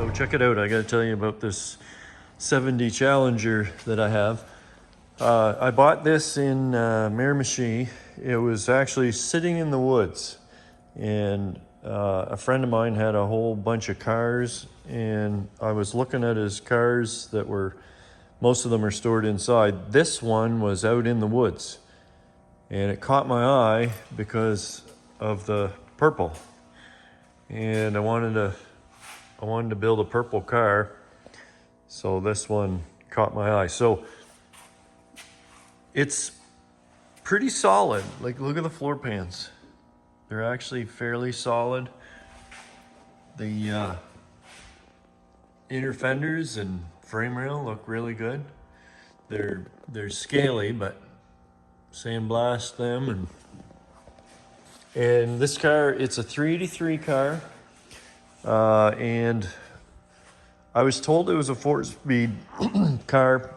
So check it out. I got to tell you about this 70 Challenger that I have. I bought this in Miramichi. It was actually sitting in the woods, and a friend of mine had a whole bunch of cars, and I was looking at his cars that were, most of them are stored inside. This one was out in the woods, and it caught my eye because of the purple, and I wanted to build a purple car, so this one caught my eye. So it's pretty solid. Like, look at the floor pans. They're actually fairly solid. The inner fenders and frame rail look really good. They're scaly, but sandblast them. And this car, it's a 383 car. And I was told it was a 4-speed car,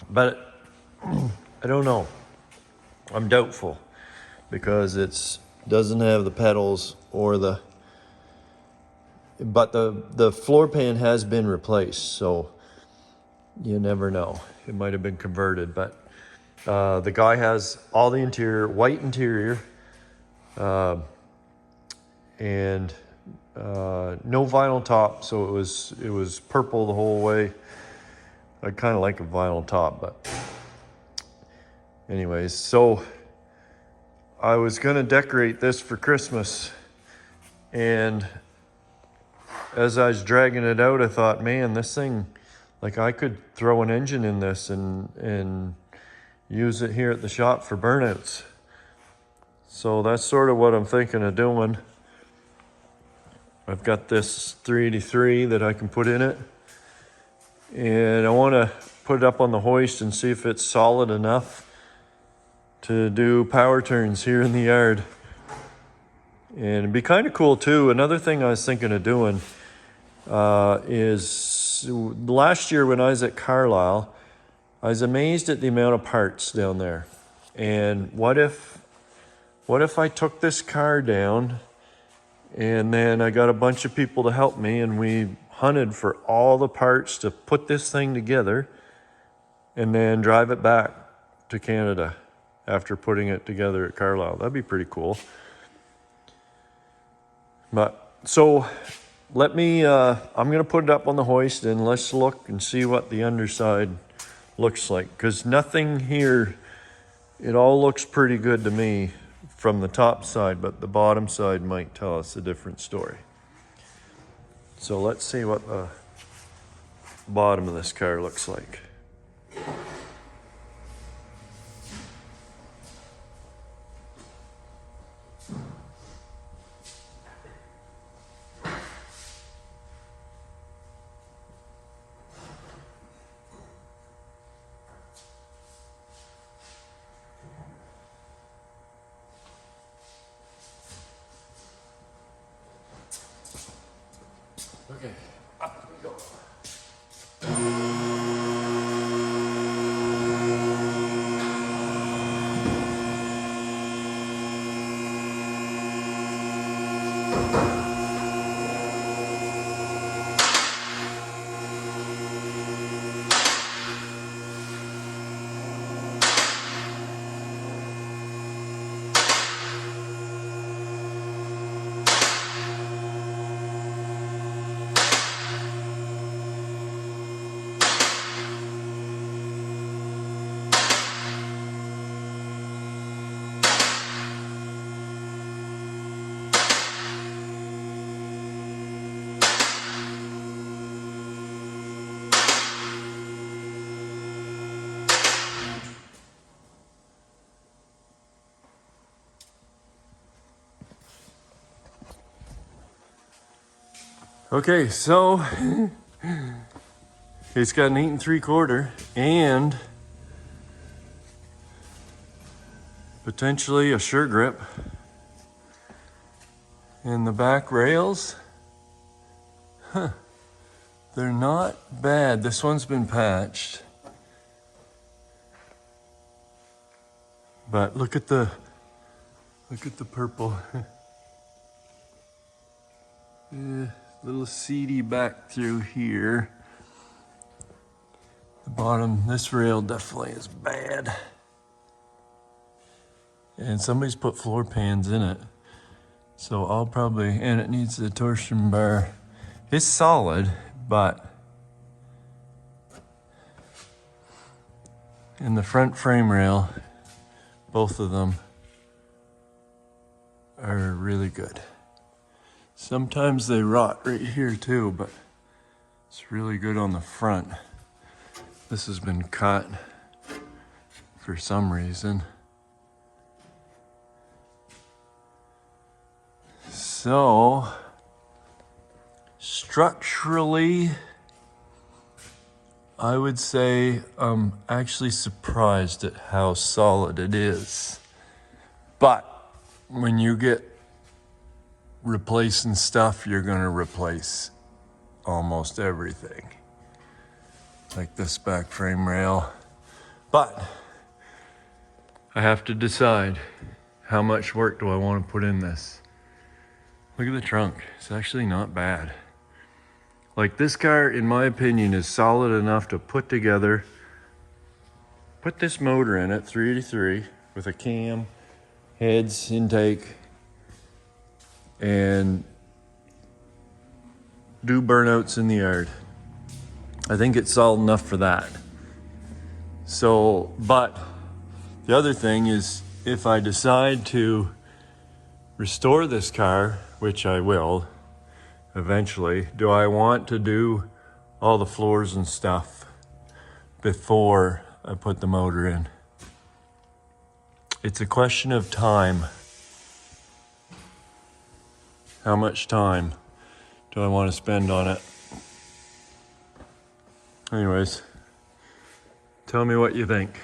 but I don't know. I'm doubtful because it doesn't have the pedals or but the floor pan has been replaced, so you never know. It might have been converted, but the guy has all the interior, white interior, and no vinyl top, so it was purple the whole way. I kind of like a vinyl top, but anyways, so I was gonna decorate this for Christmas, and as I was dragging it out, I thought, man, this thing, like, I could throw an engine in this and use it here at the shop for burnouts. So that's sort of what I'm thinking of doing. I've got this 383 that I can put in it, and I want to put it up on the hoist and see if it's solid enough to do power turns here in the yard. And it'd be kind of cool too. Another thing I was thinking of doing is, last year when I was at Carlisle, I was amazed at the amount of parts down there. And what if I took this car down, and then I got a bunch of people to help me, and we hunted for all the parts to put this thing together, and then drive it back to Canada after putting it together at Carlisle. That'd be pretty cool. But so let me, I'm gonna put it up on the hoist, and let's look and see what the underside looks like, because nothing here, it all looks pretty good to me from the top side, but the bottom side might tell us a different story. So let's see what the bottom of this car looks like. Okay, up we go. Okay, so it's got an 8 3/4 and potentially a sure grip. And the back rails, they're not bad. This one's been patched. But look at the purple. Yeah, little seedy back through here. The bottom, this rail definitely is bad. And somebody's put floor pans in it. So I'll probably, and it needs the torsion bar. It's solid, but in the front frame rail, both of them are really good. Sometimes they rot right here too, but it's really good on the front. This has been cut for some reason. So, structurally, I would say I'm actually surprised at how solid it is. But when you get replacing stuff, you're gonna replace almost everything. Like this back frame rail. But I have to decide how much work do I want to put in this. Look at the trunk, it's actually not bad. Like this car, in my opinion, is solid enough to put together, put this motor in it, 383, with a cam, heads, intake, and do burnouts in the yard. I think it's solid enough for that. So, but the other thing is, if I decide to restore this car, which I will eventually, do I want to do all the floors and stuff before I put the motor in? It's a question of time. How much time do I want to spend on it? Anyways, tell me what you think.